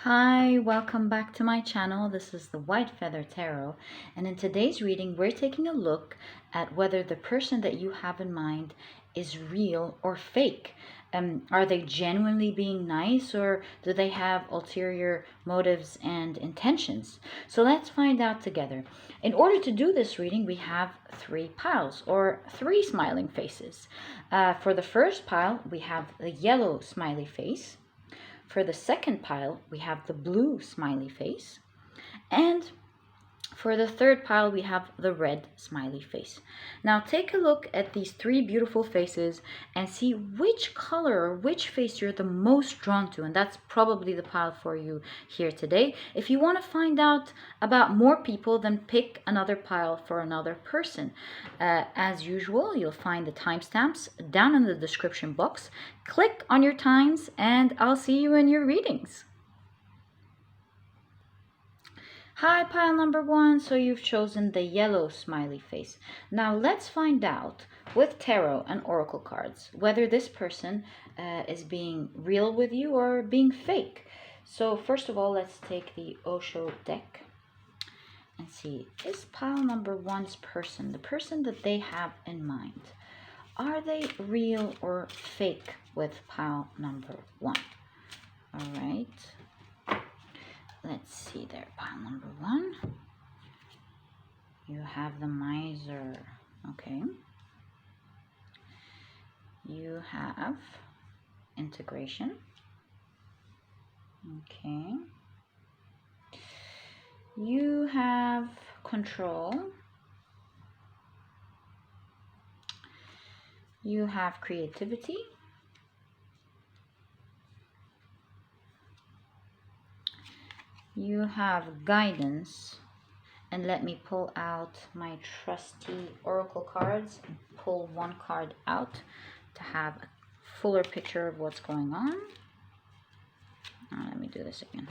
Hi, welcome back to my channel. This is the White Feather Tarot, and in today's reading we're taking a look at whether the person that you have in mind is real or fake. Are they genuinely being nice, or do they have ulterior motives and intentions? So let's find out together. In order to do this reading, we have three piles, or three smiling faces. For the first pile, we have the yellow smiley face. For the second pile, we have the blue smiley face. And for the third pile, we have the red smiley face. Now take a look at these three beautiful faces and see which color or which face you're the most drawn to. And that's probably the pile for you here today. If you want to find out about more people, then pick another pile for another person. As usual, you'll find the timestamps down in the description box. Click on your times and I'll see you in your readings. Hi, pile number one. So you've chosen the yellow smiley face. Now let's find out with tarot and oracle cards whether this person is being real with you or being fake. So first of all, let's take the Osho deck and see, is pile number one's person, the person that they have in mind, are they real or fake with pile number one? All right. Let's see there, pile number one. You have the miser, okay. You have integration, okay. You have control. You have creativity. You have guidance. And let me pull out my trusty oracle cards and pull one card out to have a fuller picture of what's going on. Now, let me do this again.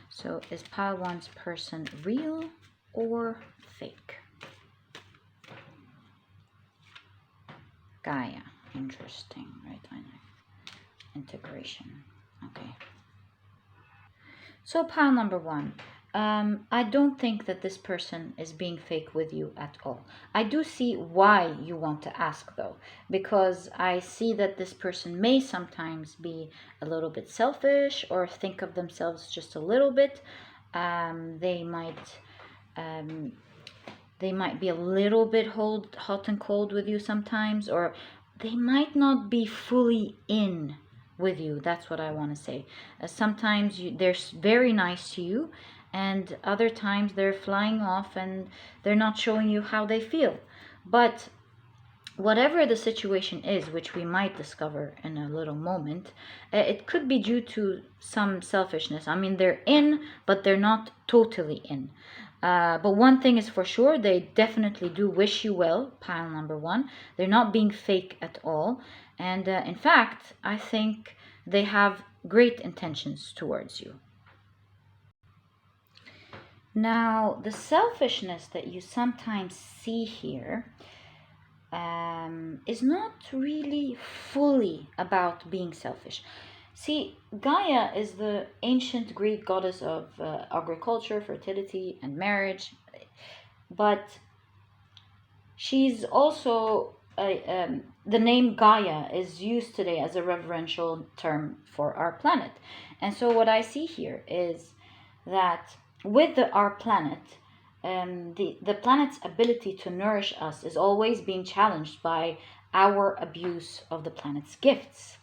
So is pile one's person real or fake? Gaia, interesting, right? I know. Integration, okay. So pile number one, I don't think that this person is being fake with you at all. I do see why you want to ask though, because I see that this person may sometimes be a little bit selfish or think of themselves just a little bit. They might be a little bit hot and cold with you sometimes, or they might not be fully in with you. That's what I want to say. Sometimes they're very nice to you, and other times they're flying off and they're not showing you how they feel. But whatever the situation is, which we might discover in a little moment, it could be due to some selfishness. I mean, they're in, but they're not totally in. But one thing is for sure, they definitely do wish you well, pile number one. They're not being fake at all. And in fact, I think they have great intentions towards you. Now, the selfishness that you sometimes see here is not really fully about being selfish. See, Gaia is the ancient Greek goddess of agriculture, fertility, and marriage, but she's also the name Gaia is used today as a reverential term for our planet. And so what I see here is that with our planet, the planet's ability to nourish us is always being challenged by our abuse of the planet's gifts.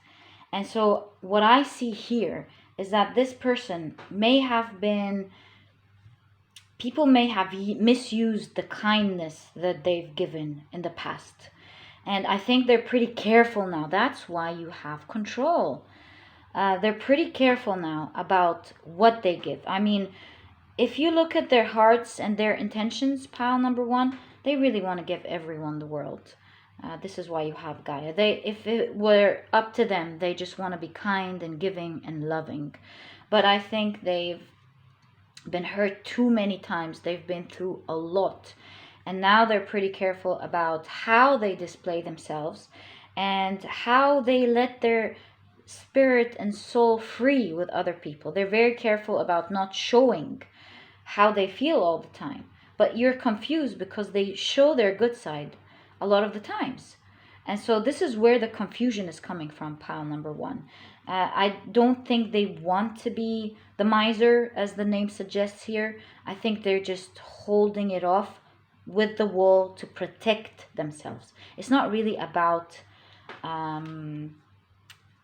And so what I see here is that this person people may have misused the kindness that they've given in the past. And I think they're pretty careful now. That's why you have control. They're pretty careful now about what they give. I mean, if you look at their hearts and their intentions, pile number one, they really want to give everyone the world. This is why you have Gaia. If it were up to them, they just want to be kind and giving and loving. But I think they've been hurt too many times. They've been through a lot. And now they're pretty careful about how they display themselves and how they let their spirit and soul free with other people. They're very careful about not showing how they feel all the time. But you're confused because they show their good side a lot of the times. And so this is where the confusion is coming from, pile number one. I don't think they want to be the miser, as the name suggests here. I think they're just holding it off with the wall to protect themselves. It's not really about them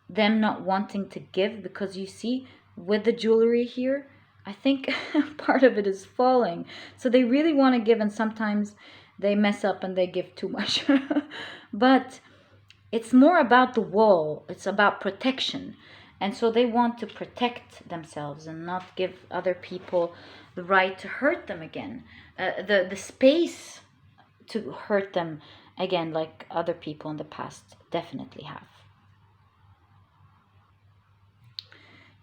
not wanting to give, because you see, with the jewelry here, I think part of it is falling. So they really want to give, and sometimes they mess up and they give too much. But it's more about the wall. It's about protection. And so they want to protect themselves and not give other people the right to hurt them again. The space to hurt them again, like other people in the past definitely have.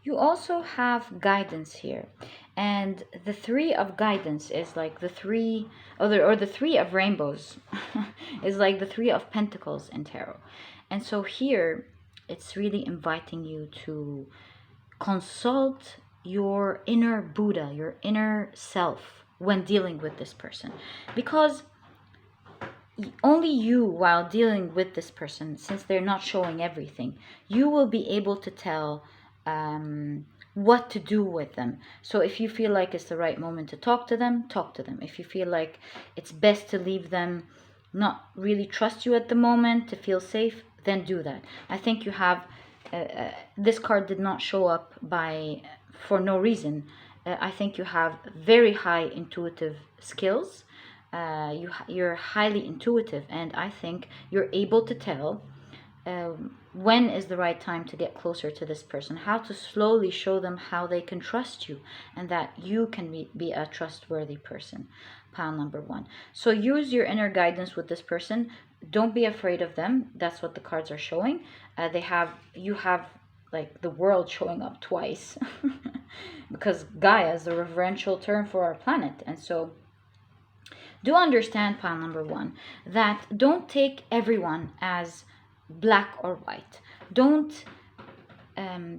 You also have guidance here. And the three of guidance is like the three, or the three of rainbows is like the three of pentacles in tarot. And so here, it's really inviting you to consult your inner Buddha, your inner self, when dealing with this person. Because only you, while dealing with this person, since they're not showing everything, you will be able to tell what to do with them. So if you feel like it's the right moment to talk to them, talk to them. If you feel like it's best to leave them, not really trust you at the moment, to feel safe, then do that. I think you have, this card did not show up for no reason. I think you have very high intuitive skills. You're highly intuitive, and I think you're able to tell when is the right time to get closer to this person, how to slowly show them how they can trust you, and that you can be a trustworthy person. Pile number one. So use your inner guidance with this person. Don't be afraid of them. That's what the cards are showing. You have like the world showing up twice because Gaia is the reverential term for our planet. And so do understand, pile number one, that don't take everyone as black or white. Don't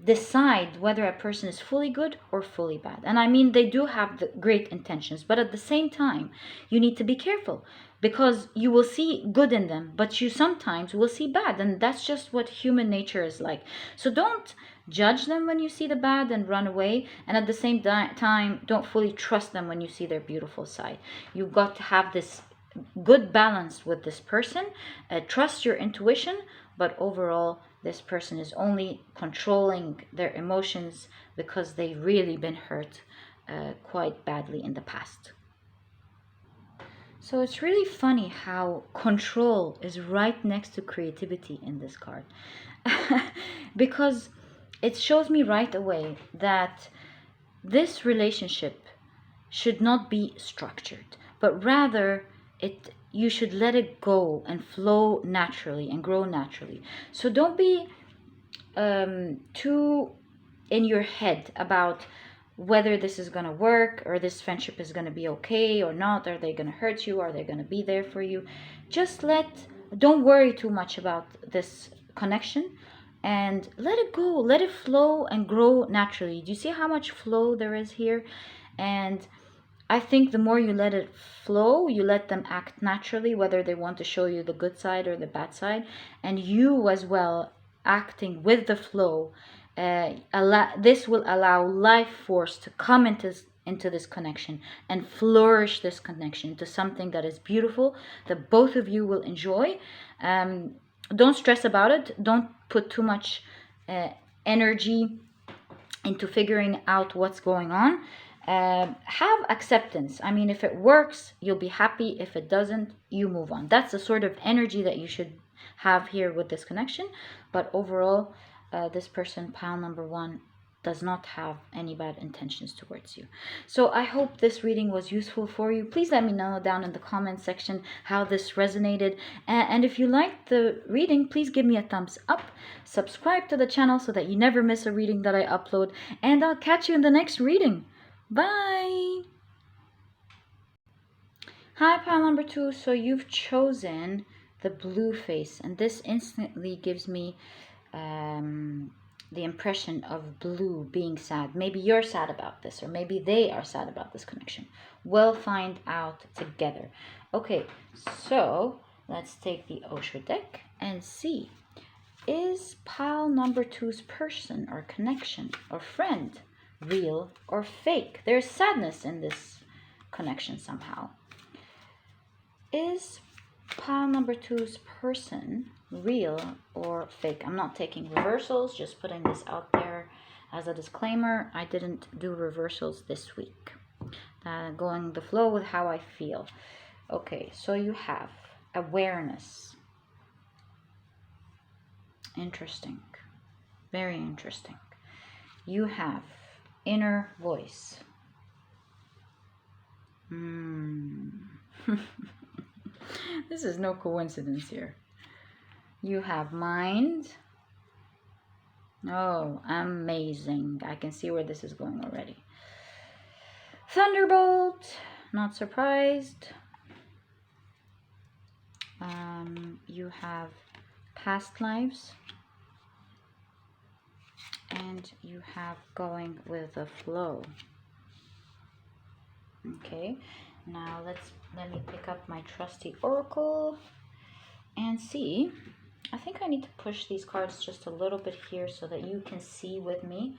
decide whether a person is fully good or fully bad. And I mean, they do have the great intentions, but at the same time, you need to be careful, because you will see good in them, but you sometimes will see bad, and that's just what human nature is like. So don't judge them when you see the bad and run away, and at the same time, don't fully trust them when you see their beautiful side. You've got to have this good balance with this person. Trust your intuition, but overall, this person is only controlling their emotions because they've really been hurt quite badly in the past. So it's really funny how control is right next to creativity in this card. Because it shows me right away that this relationship should not be structured, but rather you should let it go and flow naturally and grow naturally. So don't be too in your head about whether this is going to work, or this friendship is going to be okay or not. Are they going to hurt you? Are they going to be there for you? Just don't worry too much about this connection, and let it go, let it flow and grow naturally. Do you see how much flow there is here? And I think the more you let it flow, you let them act naturally, whether they want to show you the good side or the bad side, and you as well acting with the flow. This will allow life force to come into this connection and flourish this connection into something that is beautiful, that both of you will enjoy. Don't stress about it. Don't put too much energy into figuring out what's going on. Have acceptance. I mean, if it works, you'll be happy. If it doesn't, you move on. That's the sort of energy that you should have here with this connection. But overall, this person, pile number one, does not have any bad intentions towards you. So I hope this reading was useful for you. Please let me know down in the comment section how this resonated. And if you liked the reading, please give me a thumbs up. Subscribe to the channel so that you never miss a reading that I upload. And I'll catch you in the next reading. Bye! Hi, pile number two. So you've chosen the blue face, and this instantly gives me the impression of blue being sad. Maybe you're sad about this, or maybe they are sad about this connection. We'll find out together. Okay, so let's take the Osho deck and see. Is pile number two's person or connection or friend real or fake? There's sadness in this connection somehow. Is pile number two's person real or fake? I'm not taking reversals, just putting this out there as a disclaimer. I didn't do reversals this week. Going the flow with how I feel. Okay, so you have awareness. Interesting. Very interesting. You have inner voice. This is no coincidence here. You have mind. Oh, amazing. I can see where this is going already. Thunderbolt. Not surprised. You have past lives. And you have going with the flow. Okay, now let me pick up my trusty oracle and see. I think I need to push these cards just a little bit here so that you can see with me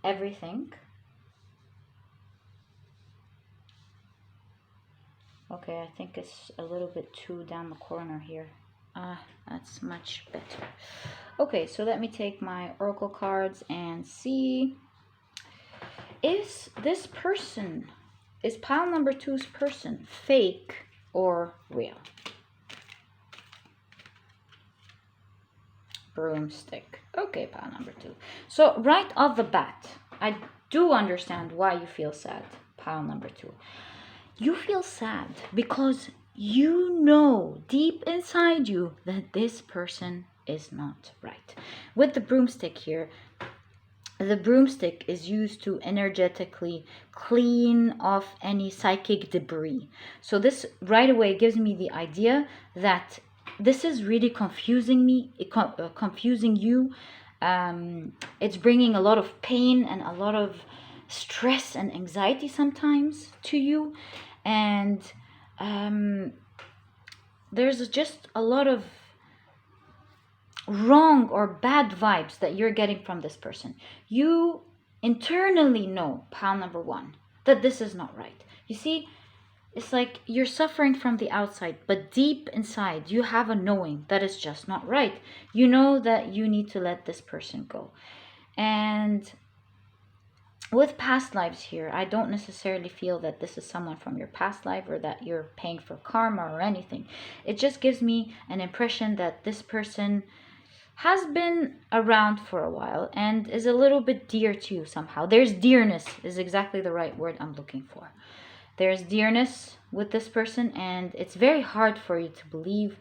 everything. Okay, I think it's a little bit too down the corner here. That's much better. Okay, so let me take my oracle cards and see. Is this person, is pile number two's person fake or real? Broomstick. Okay, pile number two. So right off the bat, I do understand why you feel sad, pile number two. You feel sad because you know deep inside you that this person is not right. With the broomstick here, the broomstick is used to energetically clean off any psychic debris. So this right away gives me the idea that this is really confusing me, confusing you. It's bringing a lot of pain and a lot of stress and anxiety sometimes to you. And there's just a lot of wrong or bad vibes that you're getting from this person. You internally know, pile number one, that this is not right. You see, it's like you're suffering from the outside, but deep inside you have a knowing that it's just not right. You know that you need to let this person go. And with past lives here, I don't necessarily feel that this is someone from your past life or that you're paying for karma or anything. It just gives me an impression that this person has been around for a while and is a little bit dear to you somehow. There's dearness is exactly the right word I'm looking for. There's dearness with this person, and it's very hard for you to believe.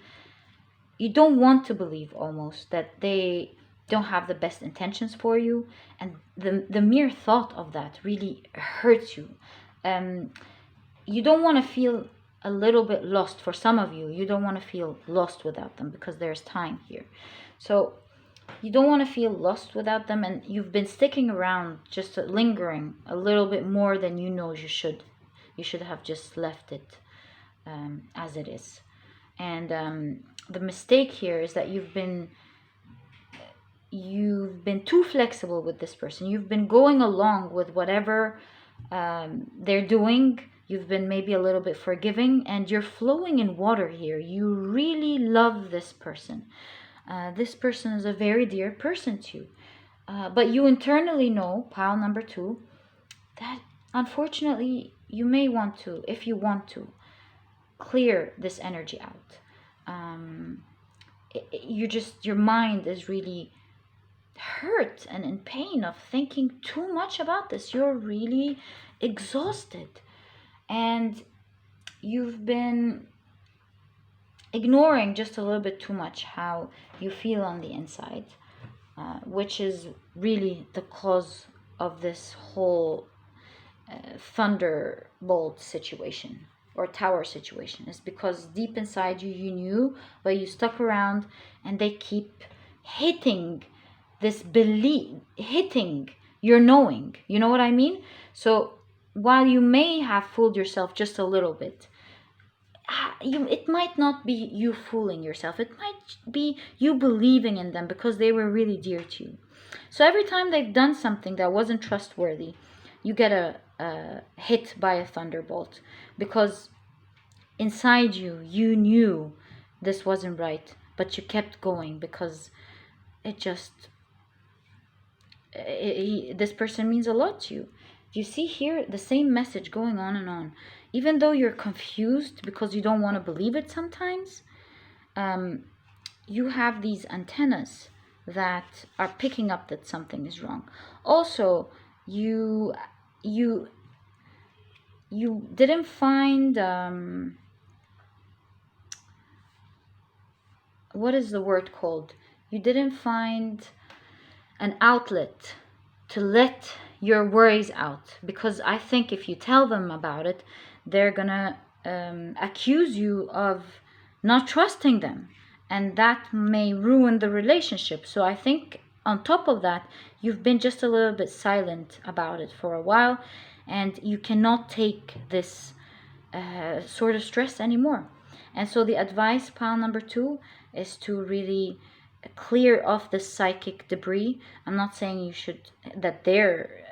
You don't want to believe almost that they don't have the best intentions for you, and the mere thought of that really hurts you. You don't want to feel a little bit lost. For some of you, you don't want to feel lost without them because there's time here. So you don't want to feel lost without them, and you've been sticking around, just lingering a little bit more than you know you should. You should have just left it as it is. And the mistake here is that you've been too flexible with this person. You've been going along with whatever they're doing. You've been maybe a little bit forgiving, and you're flowing in water here. You really love this person. This person is a very dear person to you. But you internally know, pile number two, that unfortunately you may want to, if you want to, clear this energy out. Your mind is really hurt and in pain of thinking too much about this. You're really exhausted, and you've been ignoring just a little bit too much how you feel on the inside, which is really the cause of this whole thunderbolt situation or tower situation. Is because deep inside you, you knew, but you stuck around, and they keep hitting this belief hitting your knowing. You know what I mean? So while you may have fooled yourself just a little bit, it might not be you fooling yourself. It might be you believing in them because they were really dear to you. So every time they've done something that wasn't trustworthy, you get a hit by a thunderbolt, because inside you, you knew this wasn't right, but you kept going because it just, this person means a lot to you. You see here the same message going on and on. Even though you're confused because you don't want to believe it sometimes, you have these antennas that are picking up that something is wrong. Also, you didn't find what is the word called? You didn't find an outlet to let your worries out, because I think if you tell them about it, they're gonna accuse you of not trusting them, and that may ruin the relationship. So I think on top of that, you've been just a little bit silent about it for a while, and you cannot take this sort of stress anymore. And so the advice, pile number 2, is to really clear off the psychic debris. I'm not saying you should, that they're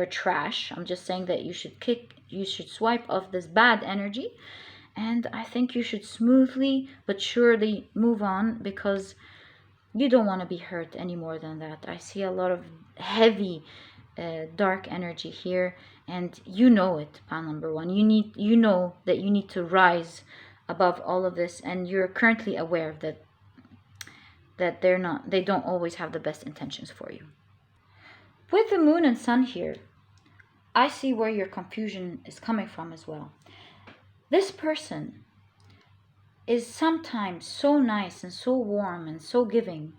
trash. I'm just saying that you should swipe off this bad energy, and I think you should smoothly but surely move on, because you don't want to be hurt any more than that. I see a lot of heavy dark energy here, and you know it, pile number 1. You know that you need to rise above all of this, and you're currently aware of that they don't always have the best intentions for you. With the moon and sun here, I see where your confusion is coming from as well. This person is sometimes so nice and so warm and so giving,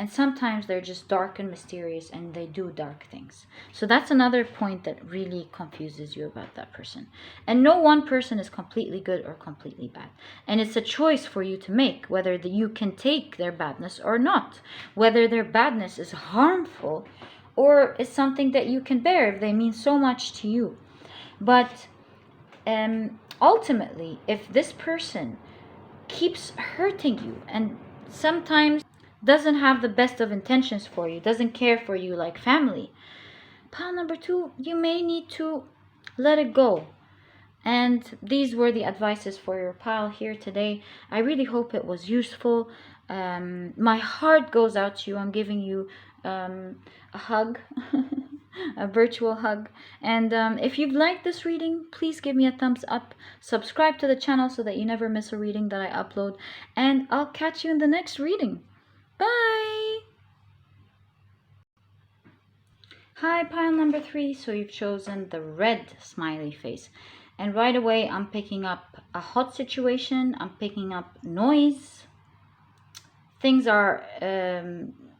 and sometimes they're just dark and mysterious and they do dark things. So that's another point that really confuses you about that person. And no one person is completely good or completely bad. And it's a choice for you to make, whether you can take their badness or not, whether their badness is harmful or is something that you can bear if they mean so much to you. But ultimately, if this person keeps hurting you and sometimes doesn't have the best of intentions for you, doesn't care for you like family, pile number 2, you may need to let it go. And these were the advices for your pile here today. I really hope it was useful. My heart goes out to you. I'm giving you a hug, a virtual hug. And if you've liked this reading, please give me a thumbs up. Subscribe to the channel so that you never miss a reading that I upload. And I'll catch you in the next reading. Bye! Hi, pile number 3. So you've chosen the red smiley face. And right away, I'm picking up a hot situation. I'm picking up noise. Things are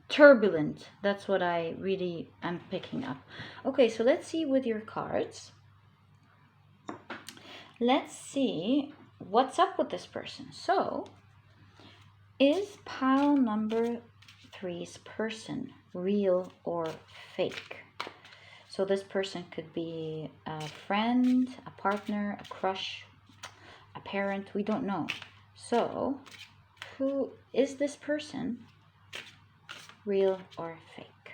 turbulent. That's what I really am picking up. Okay, so let's see with your cards. Let's see what's up with this person. So, is pile number 3's person real or fake? So this person could be a friend, a partner, a crush, a parent, we don't know. So, who is this person? Real or fake?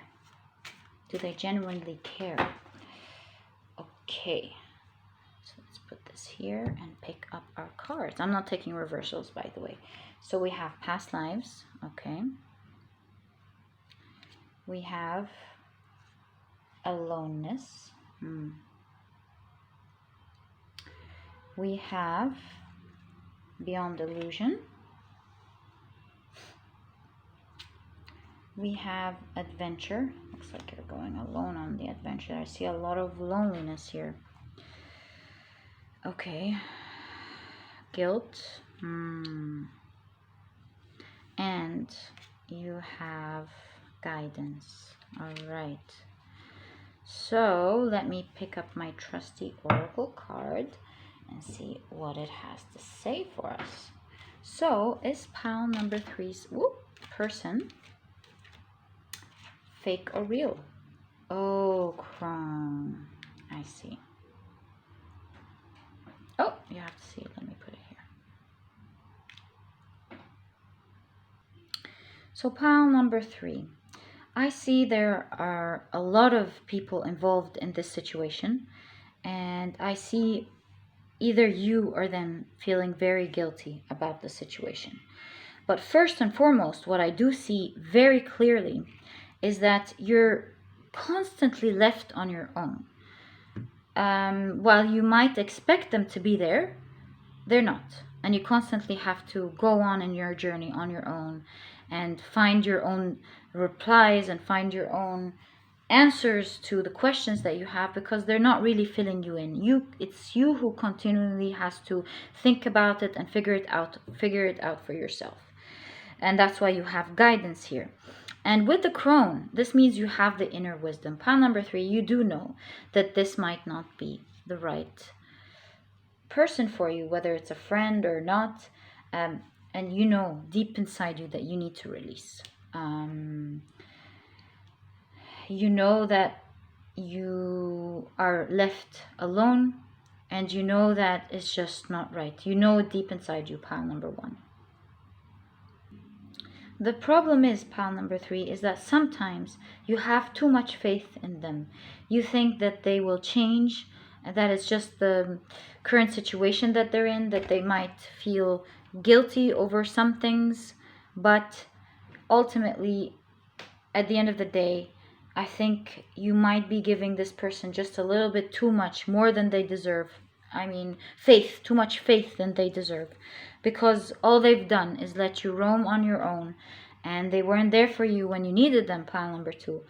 Do they genuinely care? Okay, so let's put this here and pick up our cards. I'm not taking reversals, by the way. So we have past lives, okay. We have aloneness. We have beyond illusion. We have adventure. Looks like you're going alone on the adventure. I see a lot of loneliness here. Okay. Guilt. And you have guidance. All right. So let me pick up my trusty oracle card and see what it has to say for us. So is pile number 3's person fake or real? Oh, Crown. I see. Oh, you have to see it. Let me put it here. So pile number 3. I see there are a lot of people involved in this situation, and I see either you or them feeling very guilty about the situation. But first and foremost, what I do see very clearly is that you're constantly left on your own. While you might expect them to be there, they're not. And you constantly have to go on in your journey on your own and find your own replies and find your own answers to the questions that you have, because they're not really filling you in. It's you who continually has to think about it and figure it out for yourself. And that's why you have guidance here. And with the crone, this means you have the inner wisdom. Pile number 3, you do know that this might not be the right person for you, whether it's a friend or not. And you know deep inside you that you need to release. You know that you are left alone, and you know that it's just not right. You know it deep inside you, pile number 1. The problem is, pile number 3, is that sometimes you have too much faith in them. You think that they will change, and that it's just the current situation that they're in, that they might feel guilty over some things, but ultimately, at the end of the day, I think you might be giving this person just a little bit too much, more than they deserve. I mean, faith, too much faith than they deserve. Because all they've done is let you roam on your own, and they weren't there for you when you needed them, pile number 2.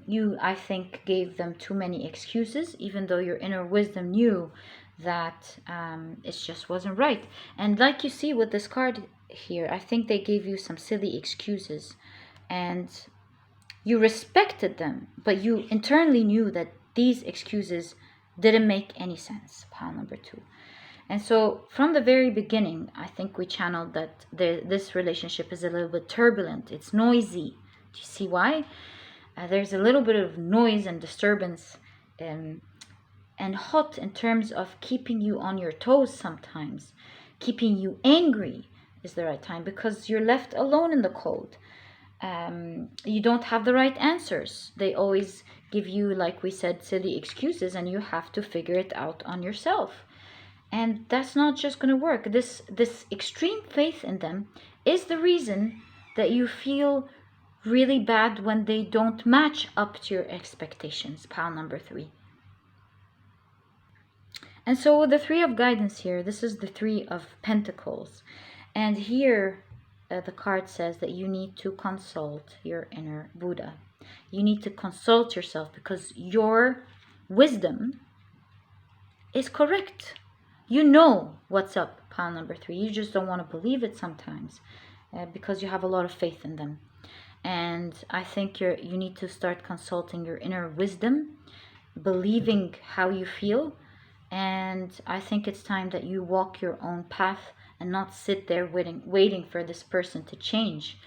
You, I think, gave them too many excuses, even though your inner wisdom knew that it just wasn't right. And like you see with this card here, I think they gave you some silly excuses, and you respected them, but you internally knew that these excuses didn't make any sense, pile number 2. And so from the very beginning, I think we channeled that this relationship is a little bit turbulent. It's noisy. Do you see why? There's a little bit of noise and disturbance, and hot in terms of keeping you on your toes sometimes. Keeping you angry is the right time, because you're left alone in the cold. You don't have the right answers. They always give you, like we said, silly excuses, and you have to figure it out on yourself. And that's not just going to work. This extreme faith in them is the reason that you feel really bad when they don't match up to your expectations, pile number 3. And so with the 3 of guidance here, this is the 3 of pentacles. And here the card says that you need to consult your inner Buddha. You need to consult yourself, because your wisdom is correct. You know what's up, pile number 3. You just don't want to believe it sometimes, because you have a lot of faith in them. And I think you need to start consulting your inner wisdom, believing how you feel. And I think it's time that you walk your own path and not sit there waiting for this person to change.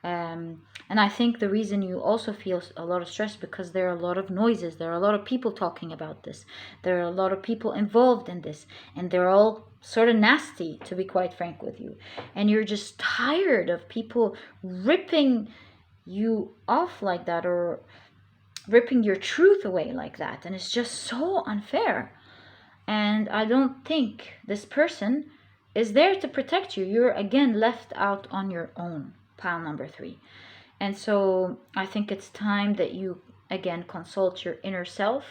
And I think the reason you also feel a lot of stress, because there are a lot of noises, there are a lot of people talking about this, there are a lot of people involved in this, and they're all sort of nasty, to be quite frank with you. And you're just tired of people ripping you off like that, or ripping your truth away like that, and it's just so unfair. And I don't think this person is there to protect you. You're again left out on your own, pile number 3. And so I think it's time that you again consult your inner self,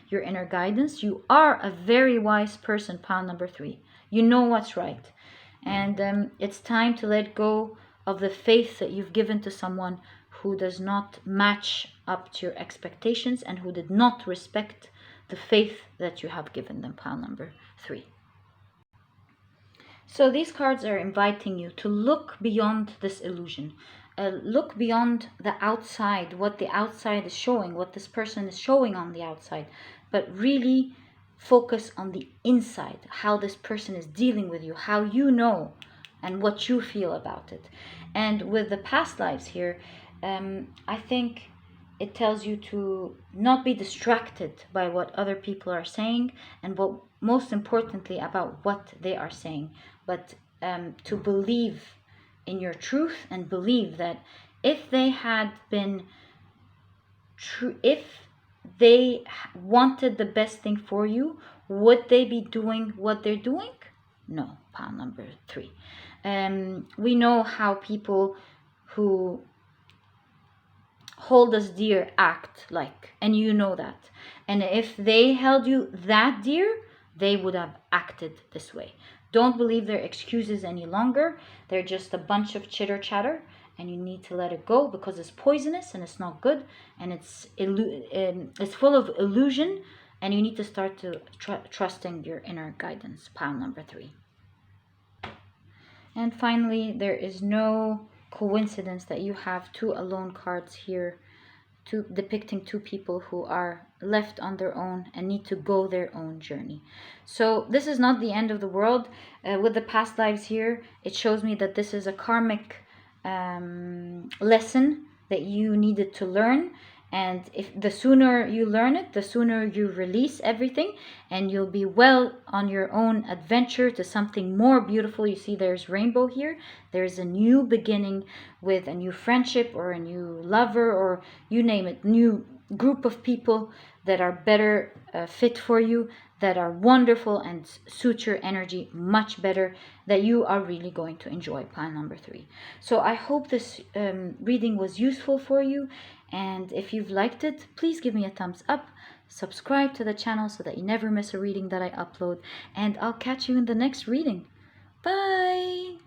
your inner guidance. You are a very wise person, pile number 3. You know what's right. And it's time to let go of the faith that you've given to someone who does not match up to your expectations, and who did not respect the faith that you have given them, pile number 3. So these cards are inviting you to look beyond this illusion. Look beyond the outside, what the outside is showing, what this person is showing on the outside, but really focus on the inside, how this person is dealing with you, how you know, and what you feel about it. And with the past lives here, I think it tells you to not be distracted by what other people are saying, and what most importantly about what they are saying, but to believe in your truth, and believe that if they had been true, if they wanted the best thing for you, would they be doing what they're doing? No. Pile number 3. We know how people who hold us dear act like, and you know that. And if they held you that dear, they would have acted this way. Don't believe their excuses any longer. They're just a bunch of chitter chatter, and you need to let it go, because it's poisonous and it's not good, and it's full of illusion, and you need to start to trusting your inner guidance. Pile number 3. And finally, there is no coincidence that you have 2 alone cards here, depicting 2 people who are left on their own and need to go their own journey. So this is not the end of the world. With the past lives here, it shows me that this is a karmic lesson that you needed to learn. And if the sooner you learn it, the sooner you release everything, and you'll be well on your own adventure to something more beautiful. You see, there's rainbow here. There's a new beginning with a new friendship, or a new lover, or you name it, new group of people that are better fit for you, that are wonderful and suit your energy much better, that you are really going to enjoy. Pile number 3. So I hope this reading was useful for you. And if you've liked it, please give me a thumbs up, subscribe to the channel so that you never miss a reading that I upload, and I'll catch you in the next reading. Bye!